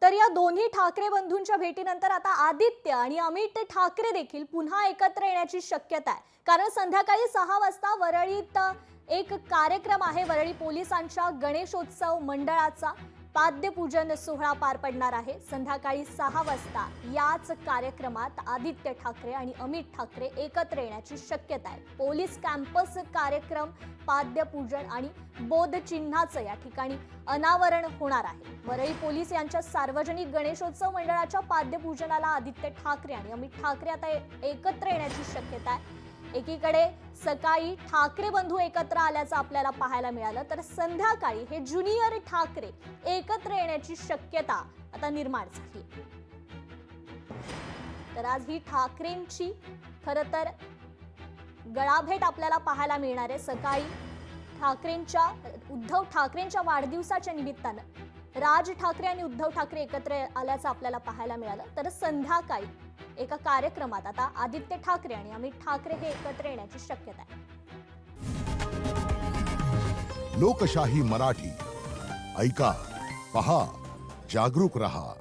तर या दोन्ही ठाकरे बंधूंच्या भेटीनंतर आता आदित्य आणि अमित ठाकरे देखील पुन्हा एकत्र येण्याची शक्यता आहे। कारण संध्याकाळी 6 वाजता वरळीत एक कार्यक्रम आहे। वरळी पोलिसांच्या गणेशोत्सव मंडळाचा पाद्यपूजन सोहळा पार पडणार आहे। संध्याकाळी 6 वाजता याच कार्यक्रमात आदित्य ठाकरे आणि अमित ठाकरे एकत्र येण्याची शक्यता आहे। पोलीस कॅम्पस कार्यक्रम, पाद्यपूजन आणि बोधचिन्हाचं या ठिकाणी अनावरण होणार आहे। वरळी पोलीस यांच्या सार्वजनिक गणेशोत्सव मंडळाच्या पाद्यपूजनाला आदित्य ठाकरे आणि अमित ठाकरे आता एकत्र येण्याची शक्यता आहे। एकीकडे सकाळी ठाकरे बंधू एकत्र आल्याचं आपल्याला पाहायला मिळालं, तर संध्याकाळी हे ज्युनियर ठाकरे एकत्र येण्याची शक्यता आता निर्माण झाली। तर आज ही ठाकरेंची खरं तर गळाभेट आपल्याला पाहायला मिळणार आहे। सकाळी उद्धव ठाकरेंच्या वाढदिवसाच्या निमित्तानं राज ठाकरे आणि उद्धव ठाकरे एकत्र आल्याचं आपल्याला पाहायला मिळालं, तर संध्याकाळी एका कार्यक्रमात आता आदित्य ठाकरे आणि अमित ठाकरे हे एकत्र येण्याची शक्यता आहे। लोकशाही मराठी ऐका, पहा, जागरूक रहा।